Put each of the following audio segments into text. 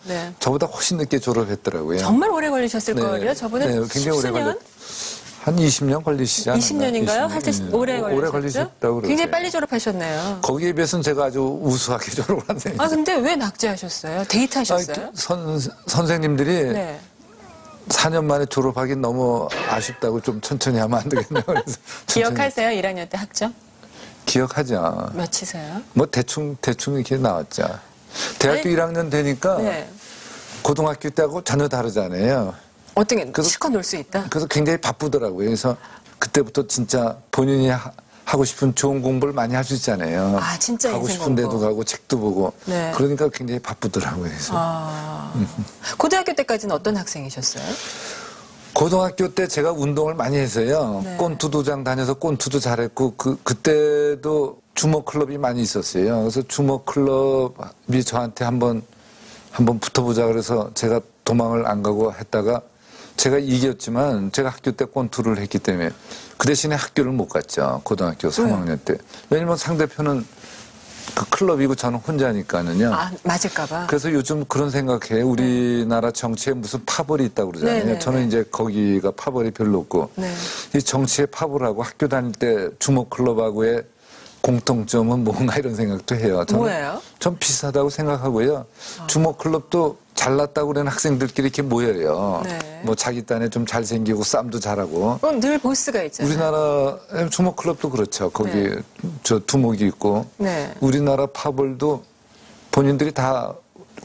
네. 저보다 훨씬 늦게 졸업했더라고요. 정말 오래 걸리셨을 거예요. 저보다 네, 굉장히 오래 걸렸. 한 20년 걸리시지 않나요? 20년인가요? 하여튼 오래 걸리셨죠? 오래 걸리셨다고 그러세요. 굉장히 빨리 졸업하셨네요. 거기에 비해서는 제가 아주 우수하게 졸업을 한 셈이죠. 아 근데 왜 낙제하셨어요? 데이트하셨어요? 선생님들이 네. 4년 만에 졸업하긴 너무 아쉽다고 좀 천천히 하면 안 되겠냐고 그래서 기억하세요? 1학년 때 학점? 기억하죠. 몇이세요? 뭐 대충 이렇게 나왔죠. 대학교 1학년 되니까 네. 고등학교 때하고 전혀 다르잖아요. 어떤 게 그래서- 실컷 놀 수 있다? 그래서 굉장히 바쁘더라고요. 그래서 그때부터 진짜 본인이 하고 싶은 좋은 공부를 많이 할 수 있잖아요. 아, 진짜 가고 인생 싶은 데도 공부. 가고 책도 보고. 네. 그러니까 굉장히 바쁘더라고요. 그래서. 아, 고등학교 때까지는 어떤 학생이셨어요? 고등학교 때 제가 운동을 많이 해서요. 네. 꼰투도장 다녀서 꼰투도 잘했고 그때도 주먹클럽이 많이 있었어요. 그래서 주먹클럽이 저한테 한번 붙어보자 그래서 제가 도망을 안 가고 했다가 제가 이겼지만 제가 학교 때 꼰투를 했기 때문에 그 대신에 학교를 못 갔죠. 고등학교 3학년 때. 왜냐면 상대편은 그 클럽이고 저는 혼자니까는요. 아, 맞을까봐. 그래서 요즘 그런 생각해요. 우리나라 정치에 무슨 파벌이 있다고 그러잖아요. 네네네. 저는 이제 거기가 파벌이 별로 없고 네. 이 정치에 파벌하고 학교 다닐 때 주먹클럽하고의 공통점은 뭔가 이런 생각도 해요. 저는 뭐예요? 좀 비슷하다고 생각하고요. 주먹클럽도 잘났다고 그러는 학생들끼리 이렇게 모여요. 네. 뭐 자기 딴에 좀 잘생기고 싸움도 잘하고. 늘 보스가 있잖아요. 우리나라 주먹클럽도 그렇죠. 거기 네. 저 두목이 있고. 네. 우리나라 파벌도 본인들이 다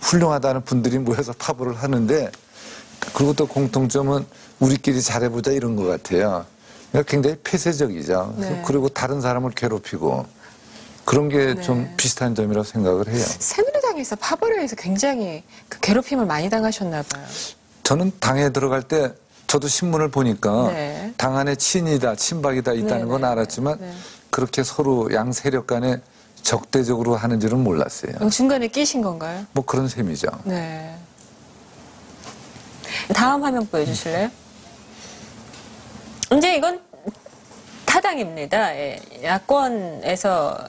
훌륭하다는 분들이 모여서 파벌을 하는데 그리고 또 공통점은 우리끼리 잘해보자 이런 것 같아요. 그러니까 굉장히 폐쇄적이죠. 네. 그리고 다른 사람을 괴롭히고 그런 게 좀 네. 비슷한 점이라고 생각을 해요. 새누리당에서 파벌에 의해서 굉장히 그 괴롭힘을 많이 당하셨나 봐요. 저는 당에 들어갈 때 저도 신문을 보니까 네. 당 안에 친이다, 친박이다 있다는 건 네네. 알았지만 네. 그렇게 서로 양 세력 간에 적대적으로 하는 줄은 몰랐어요. 그럼 중간에 끼신 건가요? 뭐 그런 셈이죠. 네. 다음 화면 보여주실래요? 이제 이건 타당입니다. 예. 야권에서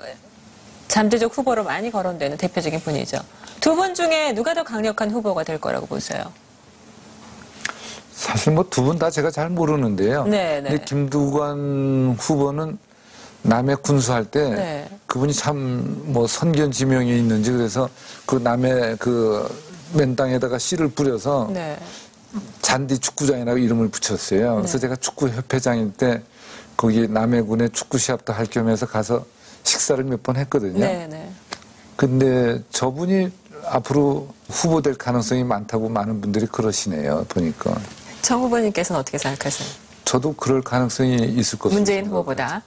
잠재적 후보로 많이 거론되는 대표적인 분이죠. 두 분 중에 누가 더 강력한 후보가 될 거라고 보세요? 사실 뭐 두 분 다 제가 잘 모르는데요. 네, 네. 근데 김두관 후보는 남해 군수할 때 네. 그분이 참 뭐 선견지명이 있는지 그래서 그 남해 그 맨땅에다가 씨를 뿌려서 네. 잔디 축구장이라고 이름을 붙였어요. 그래서 네. 제가 축구협회장일 때 거기 남해군에 축구 시합도 할 겸해서 가서 식사를 몇 번 했거든요. 네, 네. 근데 저분이 앞으로 후보 될 가능성이 많다고 많은 분들이 그러시네요. 보니까. 정 후보님께서는 어떻게 생각하세요? 저도 그럴 가능성이 있을 것으로 문재인 생각해요. 후보보다.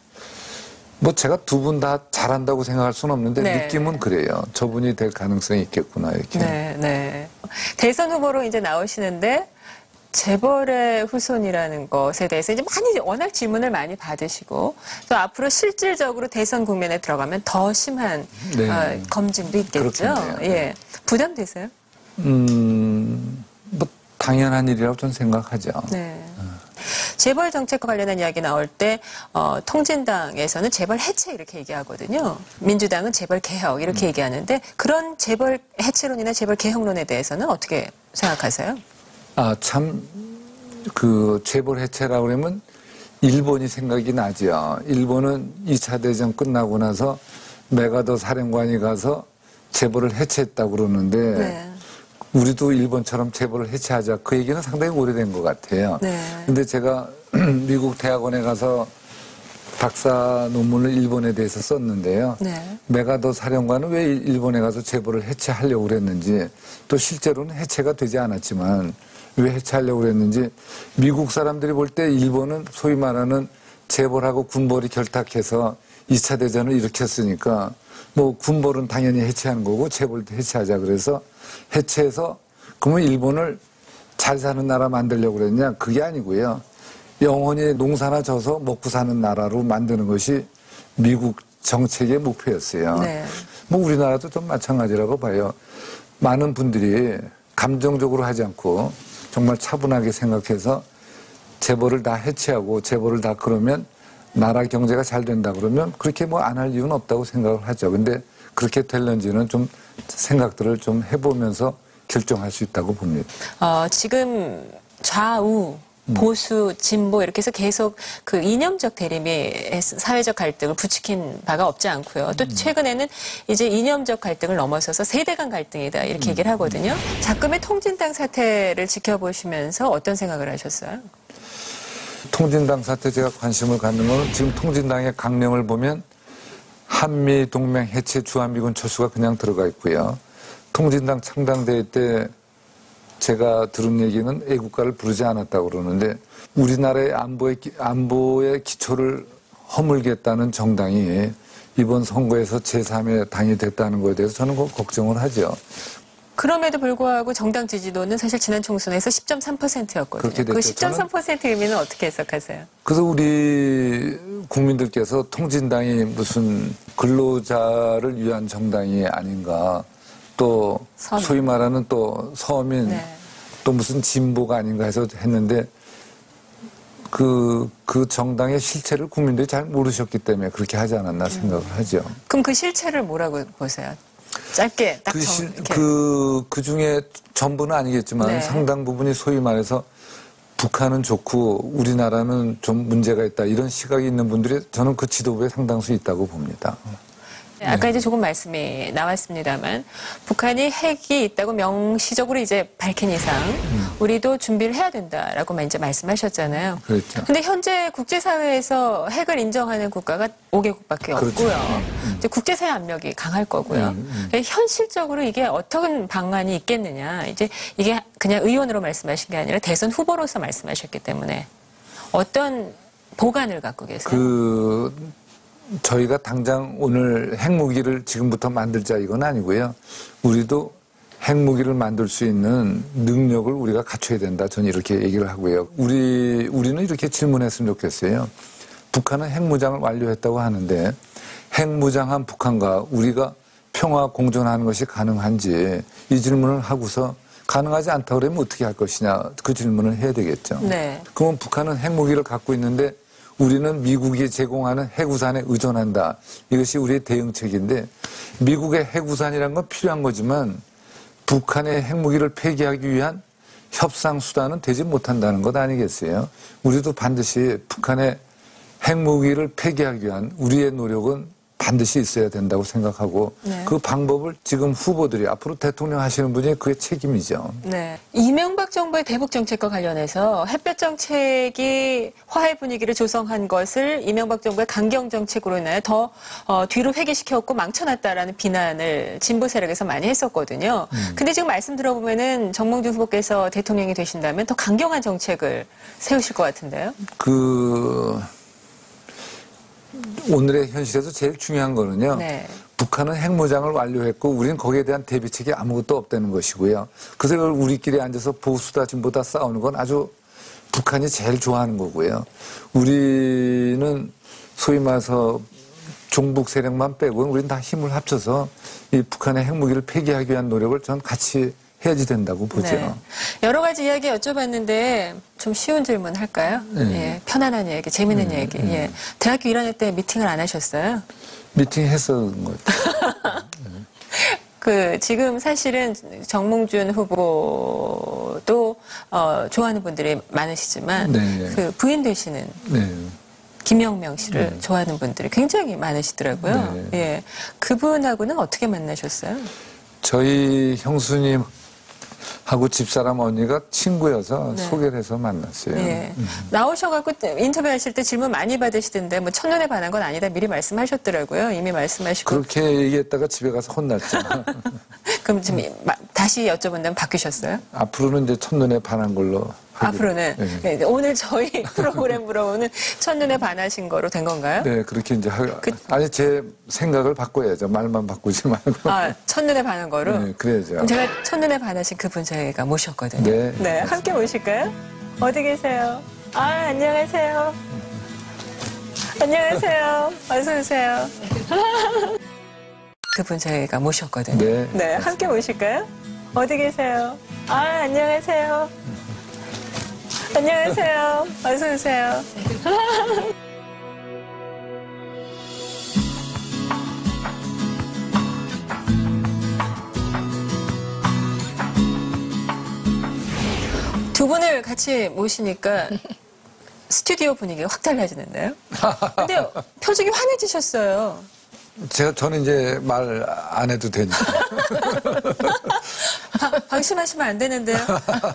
뭐 제가 두 분 다 잘한다고 생각할 수는 없는데 네. 느낌은 그래요. 저분이 될 가능성이 있겠구나 이렇게. 네, 네. 대선 후보로 이제 나오시는데 재벌의 후손이라는 것에 대해서 이제 많이 워낙 질문을 많이 받으시고 또 앞으로 실질적으로 대선 국면에 들어가면 더 심한 네. 검증도 있겠죠. 그렇겠네요. 예, 부담되세요? 뭐 당연한 일이라고 저는 생각하죠. 네. 재벌 정책과 관련한 이야기 나올 때 통진당에서는 재벌 해체 이렇게 얘기하거든요. 민주당은 재벌 개혁 이렇게 얘기하는데 그런 재벌 해체론이나 재벌 개혁론에 대해서는 어떻게 생각하세요? 아, 참, 그, 재벌 해체라고 그러면 일본이 생각이 나죠. 일본은 2차 대전 끝나고 나서 메가더 사령관이 가서 재벌을 해체했다고 그러는데 네. 우리도 일본처럼 재벌을 해체하자. 그 얘기는 상당히 오래된 것 같아요. 네. 근데 제가 미국 대학원에 가서 박사 논문을 일본에 대해서 썼는데요. 네. 메가더 사령관은 왜 일본에 가서 재벌을 해체하려고 그랬는지 또 실제로는 해체가 되지 않았지만 왜 해체하려고 그랬는지 미국 사람들이 볼 때 일본은 소위 말하는 재벌하고 군벌이 결탁해서 2차 대전을 일으켰으니까 뭐 군벌은 당연히 해체하는 거고 재벌도 해체하자 그래서 해체해서 그러면 일본을 잘 사는 나라 만들려고 그랬냐? 그게 아니고요. 영원히 농사나 져서 먹고 사는 나라로 만드는 것이 미국 정책의 목표였어요. 네. 뭐 우리나라도 좀 마찬가지라고 봐요. 많은 분들이 감정적으로 하지 않고 정말 차분하게 생각해서 재벌을 다 해체하고 재벌을 다 그러면 나라 경제가 잘 된다 그러면 그렇게 뭐 안 할 이유는 없다고 생각을 하죠. 근데 그렇게 될런지는 좀 생각들을 좀 해보면서 결정할 수 있다고 봅니다. 지금 좌우 보수, 진보 이렇게 해서 계속 그 이념적 대립이 사회적 갈등을 부추긴 바가 없지 않고요. 또 최근에는 이제 이념적 갈등을 넘어서서 세대 간 갈등이다 이렇게 얘기를 하거든요. 작금의 통진당 사태를 지켜보시면서 어떤 생각을 하셨어요? 통진당 사태 제가 관심을 갖는 거는 지금 통진당의 강령을 보면 한미 동맹 해체 주한미군 철수가 그냥 들어가 있고요. 통진당 창당대회 때 제가 들은 얘기는 애국가를 부르지 않았다고 그러는데 우리나라의 안보의 기초를 허물겠다는 정당이 이번 선거에서 제3의 당이 됐다는 것에 대해서 저는 걱정을 하죠. 그럼에도 불구하고 정당 지지도는 사실 지난 총선에서 10.3%였거든요. 그렇게 됐죠. 그 10.3% 의미는 어떻게 해석하세요? 그래서 우리 국민들께서 통진당이 무슨 근로자를 위한 정당이 아닌가, 또 서민. 소위 말하는 또 서민, 네. 또 무슨 진보가 아닌가 해서 했는데 그 정당의 실체를 국민들이 잘 모르셨기 때문에 그렇게 하지 않았나 생각을 하죠. 그럼 그 실체를 뭐라고 보세요? 짧게 딱 이렇게. 그 중에 전부는 아니겠지만 네. 상당 부분이 소위 말해서 북한은 좋고 우리나라는 좀 문제가 있다 이런 시각이 있는 분들이 저는 그 지도부에 상당수 있다고 봅니다. 아까 이제 조금 말씀이 나왔습니다만 북한이 핵이 있다고 명시적으로 이제 밝힌 이상 우리도 준비를 해야 된다라고만 이제 말씀하셨잖아요. 그렇죠. 근데 현재 국제사회에서 핵을 인정하는 국가가 5개국밖에 그렇죠. 없고요. 이제 국제사회 압력이 강할 거고요. 현실적으로 이게 어떤 방안이 있겠느냐. 이제 이게 그냥 의원으로 말씀하신 게 아니라 대선 후보로서 말씀하셨기 때문에 어떤 보관을 갖고 계세요? 저희가 당장 오늘 핵무기를 지금부터 만들자 이건 아니고요. 우리도 핵무기를 만들 수 있는 능력을 우리가 갖춰야 된다. 저는 이렇게 얘기를 하고요. 우리는 이렇게 질문했으면 좋겠어요. 북한은 핵무장을 완료했다고 하는데 핵무장한 북한과 우리가 평화 공존하는 것이 가능한지 이 질문을 하고서 가능하지 않다고 그러면 어떻게 할 것이냐 그 질문을 해야 되겠죠. 네. 그러면 북한은 핵무기를 갖고 있는데 우리는 미국이 제공하는 핵우산에 의존한다. 이것이 우리의 대응책인데 미국의 핵우산이란 건 필요한 거지만 북한의 핵무기를 폐기하기 위한 협상 수단은 되지 못한다는 것 아니겠어요? 우리도 반드시 북한의 핵무기를 폐기하기 위한 우리의 노력은 반드시 있어야 된다고 생각하고 네. 그 방법을 지금 후보들이 앞으로 대통령 하시는 분이 그게 책임이죠. 네. 이명박 정부의 대북 정책과 관련해서 햇볕 정책이 화해 분위기를 조성한 것을 이명박 정부의 강경 정책으로 인하여 더 뒤로 회귀시켰고 망쳐놨다라는 비난을 진보 세력에서 많이 했었거든요. 근데 지금 말씀 들어보면은 정몽준 후보께서 대통령이 되신다면 더 강경한 정책을 세우실 것 같은데요. 오늘의 현실에서 제일 중요한 거는요. 네. 북한은 핵무장을 완료했고 우리는 거기에 대한 대비책이 아무것도 없다는 것이고요. 그래서 그걸 우리끼리 앉아서 보수다 진보다 싸우는 건 아주 북한이 제일 좋아하는 거고요. 우리는 소위 말해서 종북 세력만 빼고는 우리는 다 힘을 합쳐서 이 북한의 핵무기를 폐기하기 위한 노력을 전 같이 해야지 된다고 보죠. 네. 여러 가지 이야기 여쭤봤는데 좀 쉬운 질문 할까요? 예, 편안한 얘기, 재밌는 얘기. 예. 대학교 1학년 때 미팅을 안 하셨어요? 미팅 했었던 것 같아요. 지금 사실은 정몽준 후보도 좋아하는 분들이 많으시지만 네. 그 부인 되시는 네. 김영명 씨를 좋아하는 분들이 굉장히 많으시더라고요. 네. 예. 그분하고는 어떻게 만나셨어요? 저희 형수님 하고 집사람 언니가 친구여서 네. 소개를 해서 만났어요. 예. 나오셔갖고 인터뷰하실 때 질문 많이 받으시던데 뭐 첫눈에 반한 건 아니다 미리 말씀하셨더라고요. 이미 말씀하시고. 그렇게 얘기했다가 집에 가서 혼났죠. 그럼 지금 다시 여쭤본다면 바뀌셨어요? 앞으로는 이제 첫눈에 반한 걸로. 앞으로는 네. 네, 오늘 저희 프로그램으로는 첫눈에 반하신 거로 된 건가요? 네, 그렇게 이제 아니 제 생각을 바꿔야죠. 말만 바꾸지 말고. 아, 첫눈에 반한 거로? 네, 그래야죠. 그럼 제가 첫눈에 반하신 그분 저희가 모셨거든요. 네. 네, 함께 모실까요? 어디 계세요? 아, 안녕하세요. 안녕하세요. 어서 오세요. 그분 저희가 모셨거든요. 네. 네, 함께 모실까요? 어디 계세요? 아, 안녕하세요. 안녕하세요. 어서 오세요. 두 분을 같이 모시니까 스튜디오 분위기가 확 달라지는데요? 근데 표정이 환해지셨어요. 저는 이제 말 안 해도 되니까. 방심하시면 안 되는데요.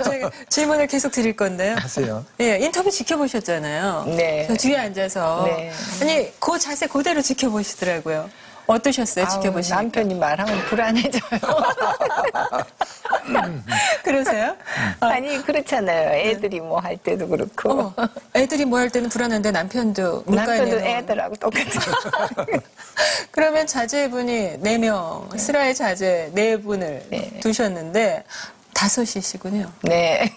제가 질문을 계속 드릴 건데요. 하세요. 예, 인터뷰 지켜보셨잖아요. 네. 저 뒤에 앉아서. 네. 아니, 그 자세 그대로 지켜보시더라고요. 어떠셨어요? 지켜보시니까. 남편이 말하면 불안해져요. 그러세요? 아니 그렇잖아요. 애들이 뭐 할 때도 그렇고. 애들이 뭐 할 때는 불안한데 남편도 문과에 남편도 내놓은. 애들하고 똑같아요. 그러면 자제분이 4명, 슬아의 자제 4분을 네. 두셨는데 5이시군요. 네.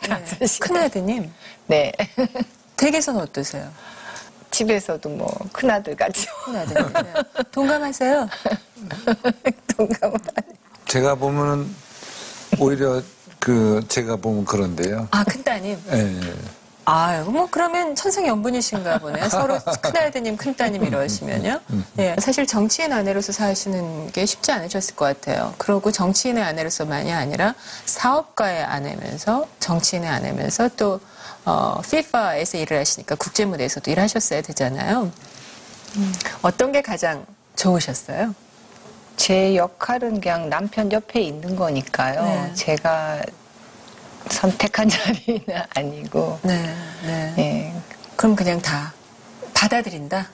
큰아드님, 네. 댁에서는 어떠세요? 집에서도 뭐 큰아들 같이 큰아드님. 네. 동감하세요? 동감을 제가 보면은 오히려 제가 보면 그런데요. 아, 큰따님. 예. 아유, 뭐, 그러면 천생연분이신가 보네요. 서로 큰아드님, 큰따님 이러시면요. 예, 사실 정치인 아내로서 사시는 게 쉽지 않으셨을 것 같아요. 그리고 정치인의 아내로서만이 아니라 사업가의 아내면서 정치인의 아내면서 또, FIFA에서 일을 하시니까 국제무대에서도 일하셨어야 되잖아요. 어떤 게 가장 좋으셨어요? 제 역할은 그냥 남편 옆에 있는 거니까요. 네. 제가 선택한 자리는 아니고. 네, 네. 네. 그럼 그냥 다 받아들인다?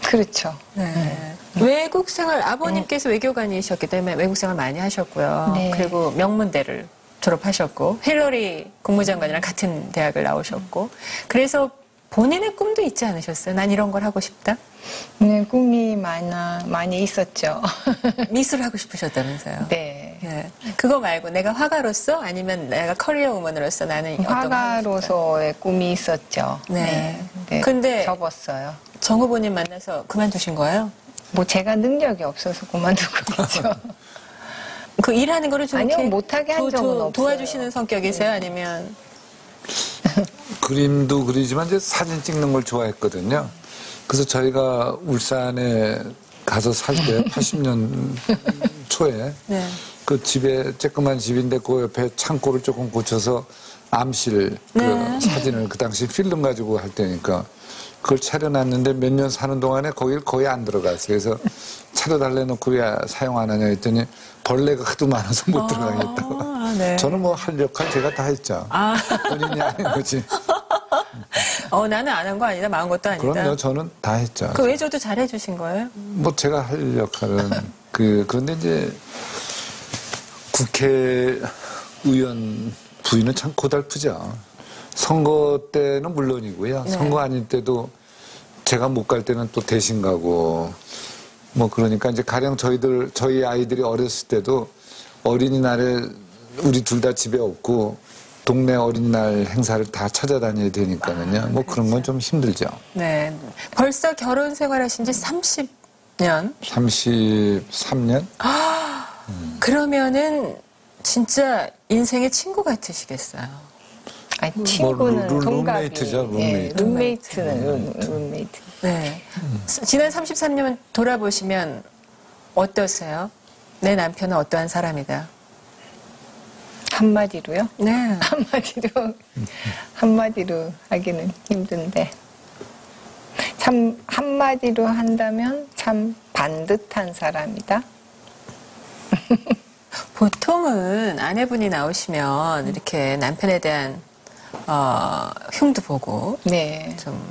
그렇죠. 네. 외국 생활, 아버님께서 외교관이셨기 때문에 외국 생활 많이 하셨고요. 네. 그리고 명문대를 졸업하셨고, 힐러리 국무장관이랑 같은 대학을 나오셨고, 그래서 본인의 꿈도 있지 않으셨어요? 난 이런 걸 하고 싶다? 네, 꿈이 많이 있었죠. 미술 하고 싶으셨다면서요? 네. 네. 그거 말고 내가 화가로서 아니면 내가 커리어 우먼으로서 나는 어떤 거 하고 화가로서의 꿈이 있었죠. 싶다? 네. 네. 근데 접었어요. 정 후보님 만나서 그만두신 거예요? 뭐 제가 능력이 없어서 그만두고 있죠. 그 일하는 거를 좀 아니요, 이렇게 못하게 한 적은 없어요. 도와주시는 성격이세요? 아니면 그림도 그리지만 이제 사진 찍는 걸 좋아했거든요. 그래서 저희가 울산에 가서 살 때 80년 초에 네. 그 집에 쬐끄만 집인데 그 옆에 창고를 조금 고쳐서 암실 네. 사진을 그 당시 필름 가지고 할 때니까 그걸 차려놨는데 몇 년 사는 동안에 거길 거의 안 들어갔어요. 그래서 차려달래 놓고 왜 사용 안 하냐 했더니 벌레가 하도 많아서 못 들어가겠다고. 아, 네. 저는 뭐 할 역할 제가 다 했죠. 아. 본인이 아닌 거지. 나는 안 한 거 아니다, 망한 것도 아니다. 그럼요, 저는 다 했죠. 그 외조도 잘 해주신 거예요? 뭐 제가 할 역할은 그런데 이제 국회의원 부위는 참 고달프죠. 선거 때는 물론이고요. 네. 선거 아닐 때도 제가 못 갈 때는 또 대신 가고 뭐 그러니까 이제 가령 저희 아이들이 어렸을 때도 어린이날에 우리 둘 다 집에 없고 동네 어린이날 행사를 다 찾아다녀야 되니까는요. 뭐 그런 건 좀 힘들죠. 네. 벌써 결혼 생활하신 지 30년? 33년? 그러면은 진짜 인생의 친구 같으시겠어요. 아니, 친구는 뭐 동갑이. 룸메이트죠, 룸메이트. 예, 룸메이트는 룸메이트. 네. 지난 33년 돌아보시면 어떠세요? 내 남편은 어떠한 사람이다. 한마디로요? 네. 한마디로 하기는 힘든데. 참, 한마디로 한다면 참 반듯한 사람이다. 보통은 아내분이 나오시면 이렇게 남편에 대한 흉도 보고 네. 좀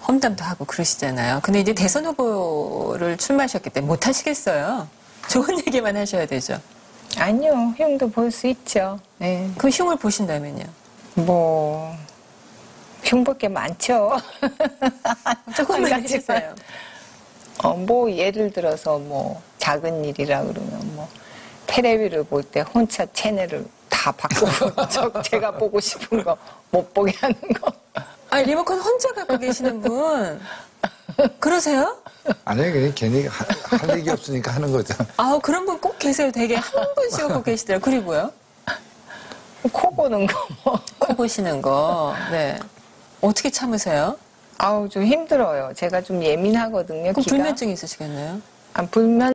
험담도 하고 그러시잖아요. 근데 이제 대선 후보를 출마하셨기 때문에 못 하시겠어요. 좋은 얘기만 하셔야 되죠. 아니요, 흉도 볼 수 있죠. 네. 그 흉을 보신다면요. 뭐, 흉볼 게 많죠. 조금만 한 가지만. 해주세요. 뭐, 예를 들어서 뭐, 작은 일이라 그러면 뭐, 텔레비를 볼 때 혼자 채널을 다 바꾸고, 제가 보고 싶은 거 못 보게 하는 거. 아니, 리모컨 혼자 갖고 계시는 분. 그러세요? 아니, 그냥 괜히 할 얘기 없으니까 하는 거죠. 그런 분 꼭 계세요. 되게 한 분씩 갖고 계시더라고요. 그리고요? 코 고는 거 뭐. 코 보시는 거. 네. 어떻게 참으세요? 좀 힘들어요. 제가 좀 예민하거든요. 그럼 귀가. 불면증 있으시겠네요? 불면